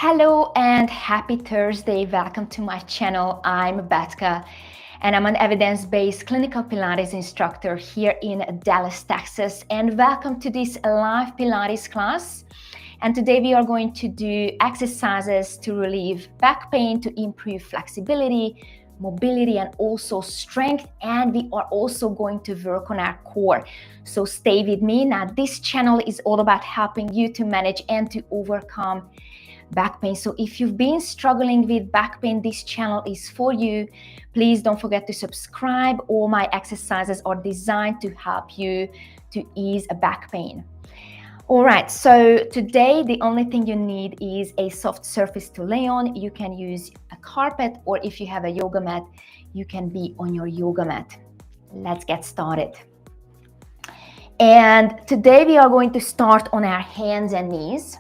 Hello and happy Thursday. Welcome to my channel. I'm Betka and I'm an evidence-based clinical Pilates instructor here in Dallas, Texas. And welcome to this live Pilates class. And today we are going to do exercises to relieve back pain, to improve flexibility, mobility, and also strength. And we are also going to work on our core. So stay with me. Now, this channel is all about helping you to manage and to overcome back pain. So if you've been struggling with back pain, this channel is for you. Please don't forget to subscribe. All my exercises are designed to help you to ease a back pain. All right, so today the only thing you need is a soft surface to lay on. You can use a carpet, or if you have a yoga mat, you can be on your yoga mat. Let's get started. And today we are going to start on our hands and knees.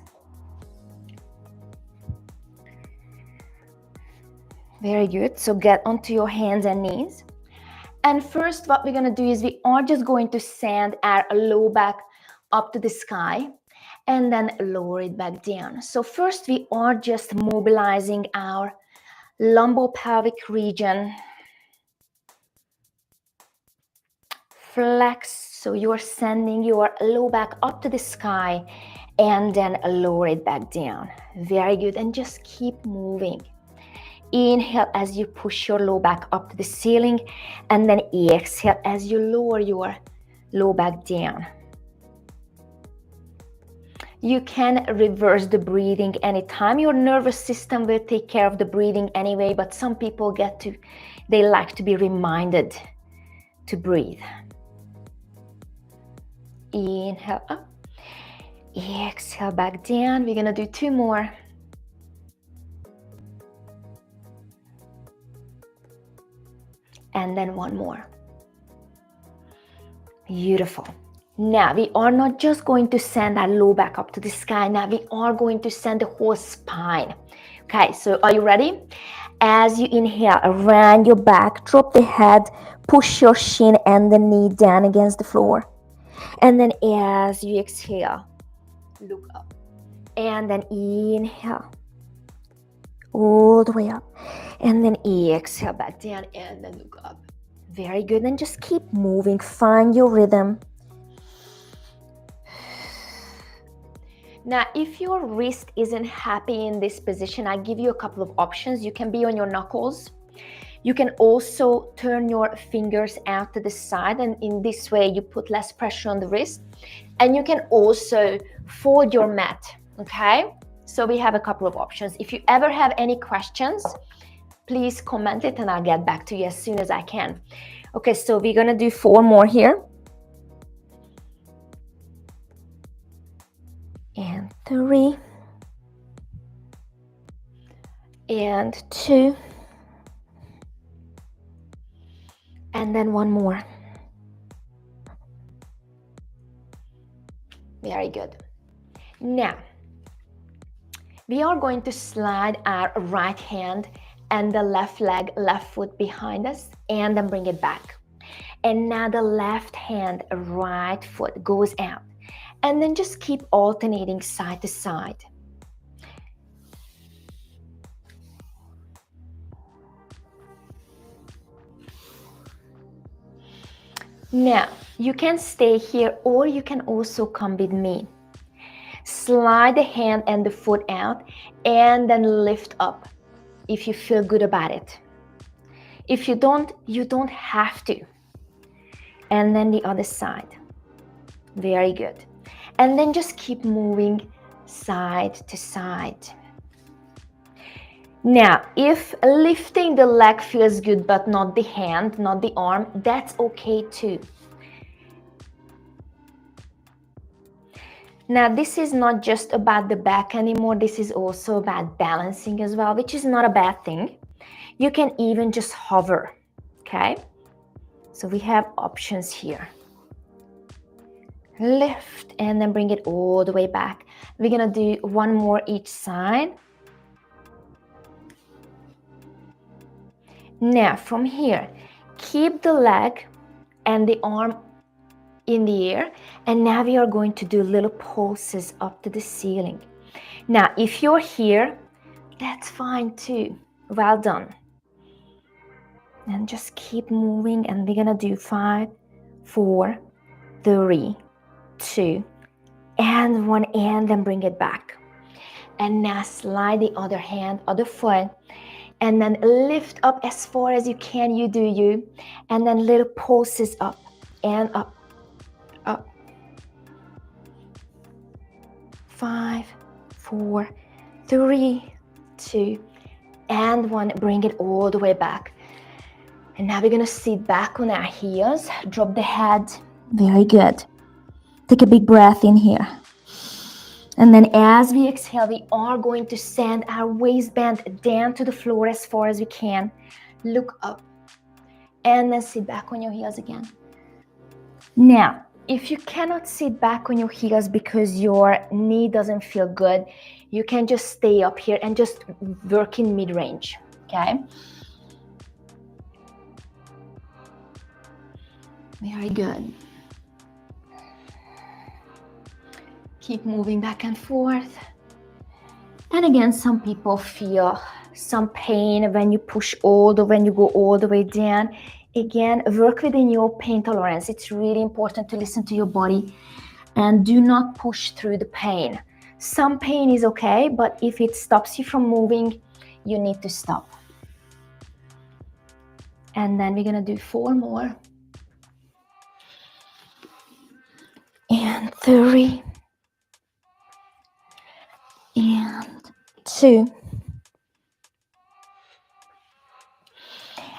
Very good. So get onto your hands and knees. And first, what we're going to do is we are just going to send our low back up to the sky and then lower it back down. So first, we are just mobilizing our lumbopelvic region. Flex. So you're sending your low back up to the sky and then lower it back down. Very good. And just keep moving. Inhale as you push your low back up to the ceiling, and then exhale as you lower your low back down. You can reverse the breathing anytime. Your nervous system will take care of the breathing anyway, but some people they like to be reminded to breathe. Inhale up, exhale back down. We're gonna do 2 more. And then 1 more. Beautiful. Now we are not just going to send our low back up to the sky. Now we are going to send the whole spine. Okay, so are you ready? As you inhale, around your back, drop the head, push your shin and the knee down against the floor. And then as you exhale, look up. And then inhale, all the way up. And then exhale back down and then look up. Very good. And just keep moving. Find your rhythm. Now, if your wrist isn't happy in this position, I give you a couple of options. You can be on your knuckles. You can also turn your fingers out to the side, and in this way you put less pressure on the wrist. And you can also fold your mat, okay? So we have a couple of options. If you ever have any questions, please comment it and I'll get back to you as soon as I can. Okay, so we're gonna do 4 more here. And 3. And 2. And then 1 more. Very good. Now, we are going to slide our right hand and the left leg, left foot behind us, and then bring it back. And now the left hand, right foot goes out. And then just keep alternating side to side. Now, you can stay here or you can also come with me. Slide the hand and the foot out and then lift up if you feel good about it. If you don't, you don't have to. And then the other side. Very good. And then just keep moving side to side. Now, if lifting the leg feels good but not the hand, not the arm, that's okay too. Now, this is not just about the back anymore. This is also about balancing as well, which is not a bad thing. You can even just hover, okay? So we have options here. Lift and then bring it all the way back. We're gonna do 1 more each side. Now, from here, keep the leg and the arm in the air, and now we are going to do little pulses up to the ceiling. Now, if you're here, that's fine too. Well done. And just keep moving, and we're gonna do 5, 4, 3, 2, and 1, and then bring it back. And now slide the other hand, other foot, and then lift up as far as you can. You do you. And then little pulses up and up, up. 5, 4, 3, 2, and 1. Bring it all the way back. And now we're gonna sit back on our heels, drop the head. Very good. Take a big breath in here. And then as we exhale, we are going to send our waistband down to the floor as far as we can. Look up. And then sit back on your heels again. Now, if you cannot sit back on your heels because your knee doesn't feel good, you can just stay up here and just work in mid-range, okay? Very good. Keep moving back and forth. And again, some people feel some pain when you push when you go all the way down. Again, work within your pain tolerance. It's really important to listen to your body and do not push through the pain. Some pain is okay, but if it stops you from moving, you need to stop. And then we're gonna do 4 more. And 3. And 2.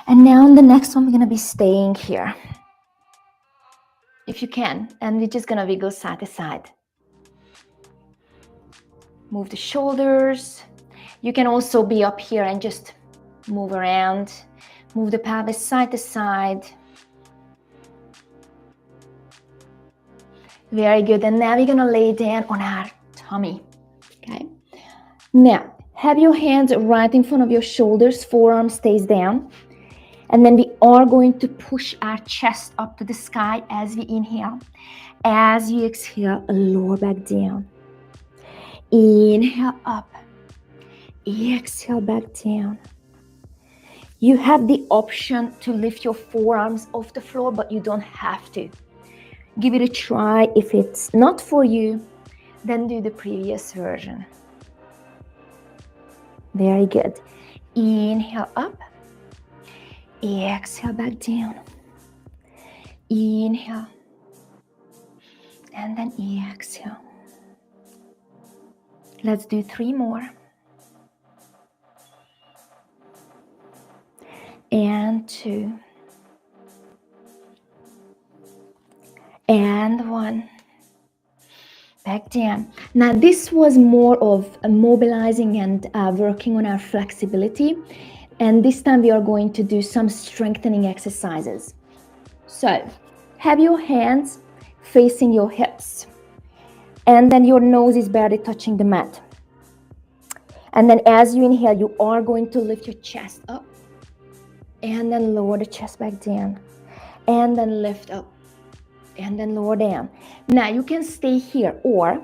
And now in the next one, we're gonna be staying here, if you can, and we're just gonna wiggle side to side. Move the shoulders. You can also be up here and just move around. Move the pelvis side to side. Very good. And now we're gonna lay down on our tummy, okay? Now, have your hands right in front of your shoulders, forearm stays down. And then we are going to push our chest up to the sky as we inhale. As you exhale, lower back down. Inhale up. Exhale back down. You have the option to lift your forearms off the floor, but you don't have to. Give it a try. If it's not for you, then do the previous version. Very good. Inhale up. Exhale back down. Inhale. And then exhale. Let's do 3 more. And 2. And 1. Back down. Now this was more of mobilizing and working on our flexibility. And this time we are going to do some strengthening exercises. So have your hands facing your hips. And then your nose is barely touching the mat. And then as you inhale, you are going to lift your chest up. And then lower the chest back down. And then lift up. And then lower down. Now you can stay here, or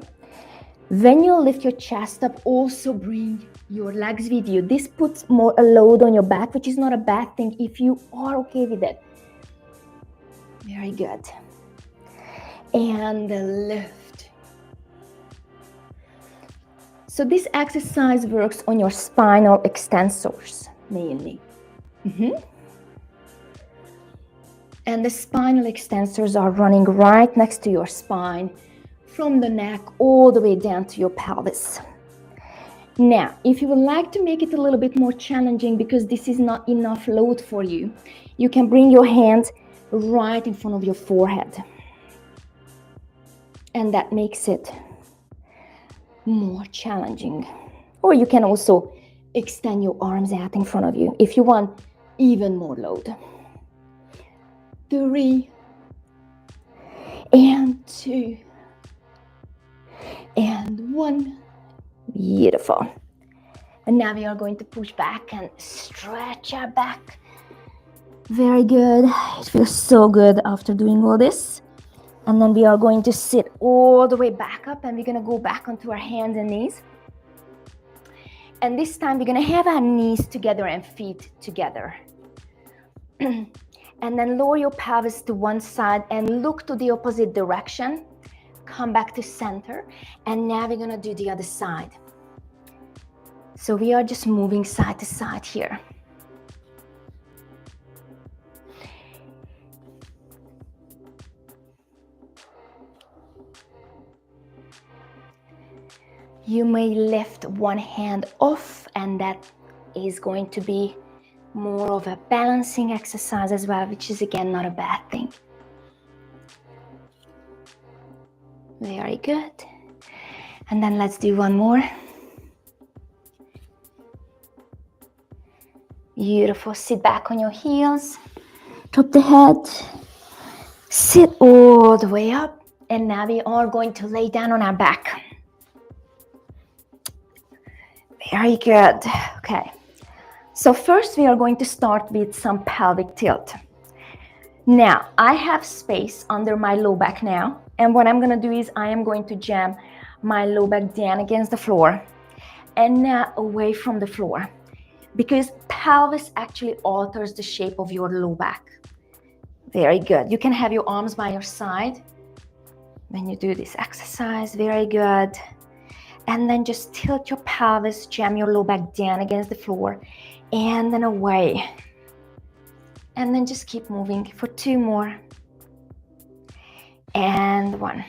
when you lift your chest up, also bring your legs with you. This puts more a load on your back, which is not a bad thing if you are okay with it. Very good. And lift. So this exercise works on your spinal extensors mainly. And the spinal extensors are running right next to your spine, from the neck all the way down to your pelvis. Now, if you would like to make it a little bit more challenging because this is not enough load for you, you can bring your hands right in front of your forehead. And that makes it more challenging. Or you can also extend your arms out in front of you if you want even more load. 3 and 2 and 1. Beautiful. And now we are going to push back and stretch our back. Very good. It feels so good after doing all this. And then we are going to sit all the way back up, and we're going to go back onto our hands and knees. And this time we're gonna have our knees together and feet together. And then lower your pelvis to one side and look to the opposite direction. Come back to center. And now we're gonna do the other side. So we are just moving side to side here. You may lift one hand off, and that is going to be more of a balancing exercise as well, which is again not a bad thing. Very good. And then let's do one more. Beautiful. Sit back on your heels. Drop the head. Sit all the way up. And now we are going to lay down on our back. Very good. Okay. So first we are going to start with some pelvic tilt. Now, I have space under my low back now. And what I'm going to do is I am going to jam my low back down against the floor and now away from the floor, because pelvis actually alters the shape of your low back. Very good. You can have your arms by your side when you do this exercise. Very good. And then just tilt your pelvis, jam your low back down against the floor and then away. And then just keep moving for 2 more. And 1.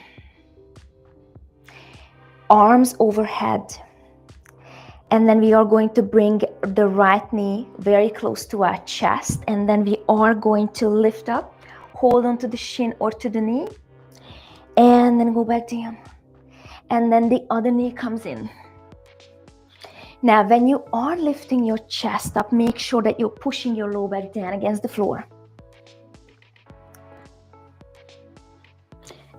Arms overhead. And then we are going to bring the right knee very close to our chest. And then we are going to lift up, hold on to the shin or to the knee. And then go back down. And then the other knee comes in. Now, when you are lifting your chest up, make sure that you're pushing your low back down against the floor.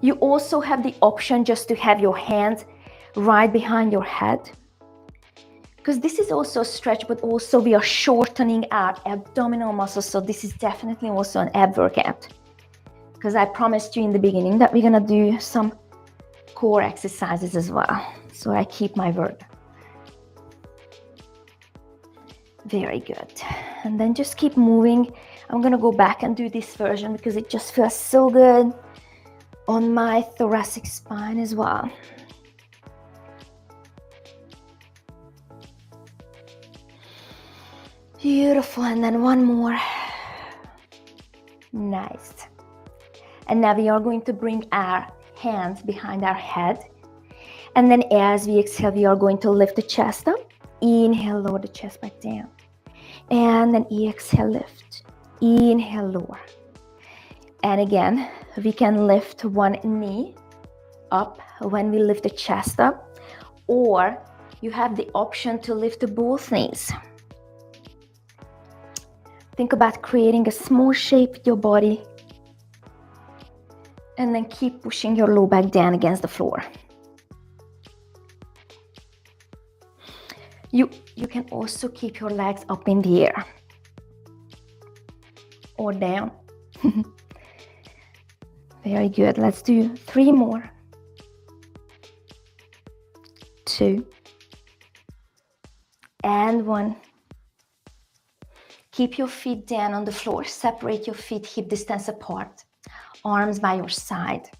You also have the option just to have your hands right behind your head, because this is also a stretch, but also we are shortening our abdominal muscles. So this is definitely also an ab workout, because I promised you in the beginning that we're gonna do some core exercises as well. So I keep my word. Very good. And then just keep moving. I'm gonna go back and do this version because it just feels so good on my thoracic spine as well. Beautiful. And then one more. Nice. And now we are going to bring our hands behind our head. And then as we exhale, we are going to lift the chest up. Inhale, lower the chest back down. And then exhale, lift. Inhale, lower. And again, we can lift one knee up when we lift the chest up, or you have the option to lift both knees. Think about creating a small shape with your body, and then keep pushing your low back down against the floor. You can also keep your legs up in the air or down. Very good. Let's do 3 more. 2 and 1. Keep your feet down on the floor. Separate your feet hip distance apart. Arms by your side.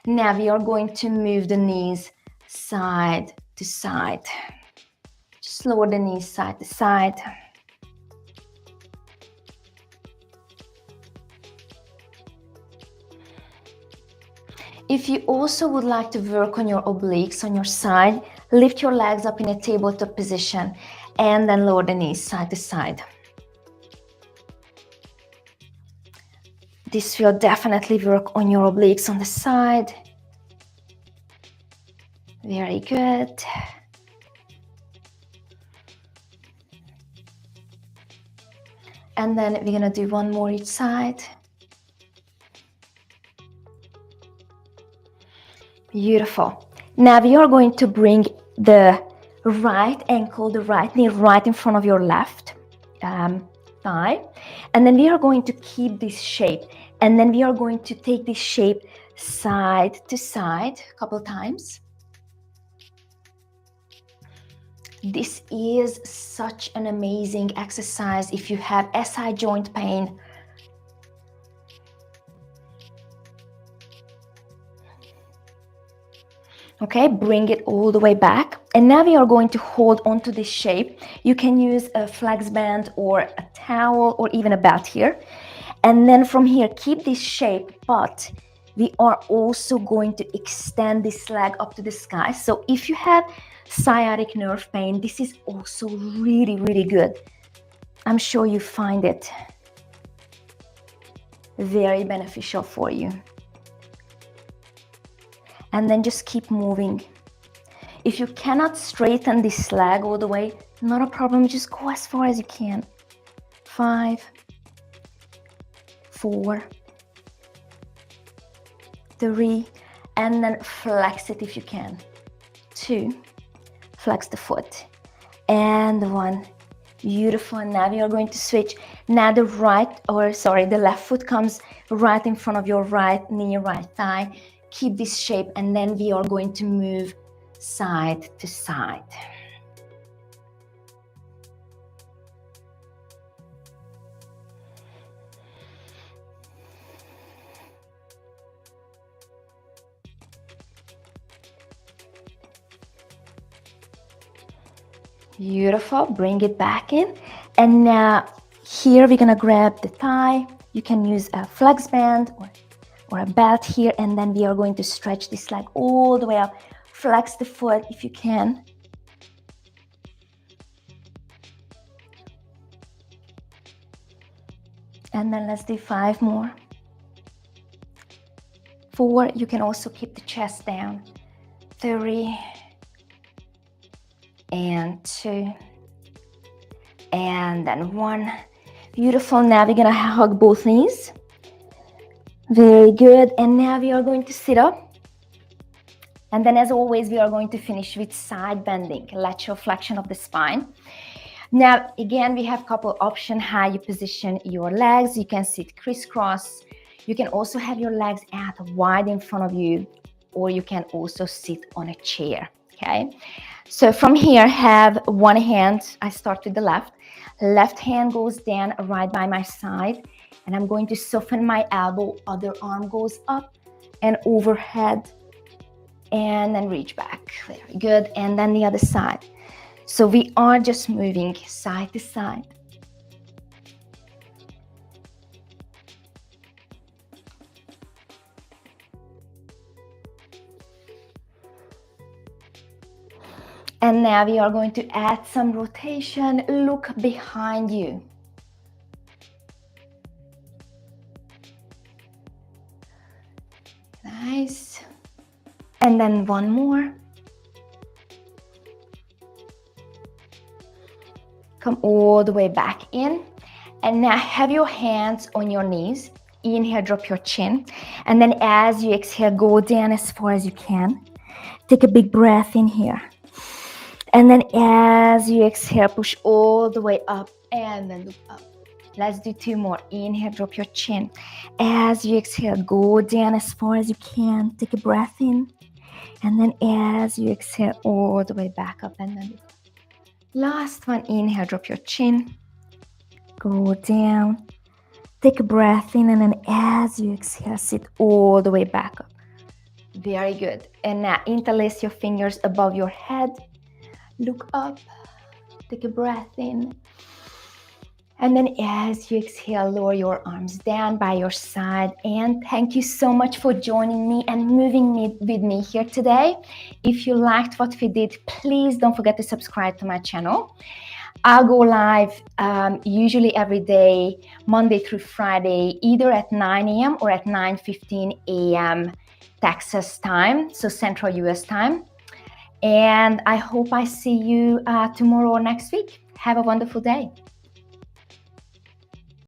Now we are going to move the knees side to side. Just lower the knees side to side. If you also would like to work on your obliques on your side, lift your legs up in a tabletop position and then lower the knees side to side. This will definitely work on your obliques on the side. Very good. And then we're gonna do 1 more each side. Beautiful. Now we are going to bring the right ankle, the right knee right in front of your left thigh. And then we are going to keep this shape. And then we are going to take this shape side to side a couple times. This is such an amazing exercise if you have SI joint pain. Okay, bring it all the way back. And now we are going to hold onto this shape. You can use a flex band or a towel or even a belt here. And then from here, keep this shape, but we are also going to extend this leg up to the sky. So if you have sciatic nerve pain, this is also really, really good. I'm sure you find it very beneficial for you. And then just keep moving. If you cannot straighten this leg all the way, not a problem, just go as far as you can. 5, 4, 3, and then flex it if you can. 2, flex the foot, and 1. Beautiful. And now we are going to switch. Now the left foot comes right in front of your right knee, right thigh. Keep this shape, and then we are going to move side to side. Beautiful. Bring it back in. And now here we're gonna grab the thigh. You can use a flex band or a belt here, and then we are going to stretch this leg all the way up. Flex the foot if you can. And then let's do 5 more. 4, you can also keep the chest down. 3, and 2, and then 1. Beautiful. Now we're gonna hug both knees. Very good. And now we are going to sit up. And then as always, we are going to finish with side bending, lateral flexion of the spine. Now, again, we have a couple options how you position your legs. You can sit crisscross. You can also have your legs out wide in front of you, or you can also sit on a chair, okay? So from here, have one hand, I start with the left hand goes down right by my side, and I'm going to soften my elbow, other arm goes up and overhead, and then reach back. Very good. And then the other side. So we are just moving side to side. And now we are going to add some rotation. Look behind you. Nice. And then one more. Come all the way back in. And now have your hands on your knees. Inhale, drop your chin. And then as you exhale, go down as far as you can. Take a big breath in here. And then as you exhale, push all the way up and then look up. Let's do 2 more. Inhale, drop your chin. As you exhale, go down as far as you can. Take a breath in. And then as you exhale, all the way back up and then look up. Last one. Inhale, drop your chin. Go down. Take a breath in, and then as you exhale, sit all the way back up. Very good. And now interlace your fingers above your head. Look up, take a breath in, and then as you exhale, lower your arms down by your side. And thank you so much for joining me and moving with me here today. If you liked what we did, please don't forget to subscribe to my channel. I'll go live usually every day, Monday through Friday, either at 9 a.m. or at 9:15 a.m. Texas time, so Central US time. And I hope I see you tomorrow or next week. Have a wonderful day.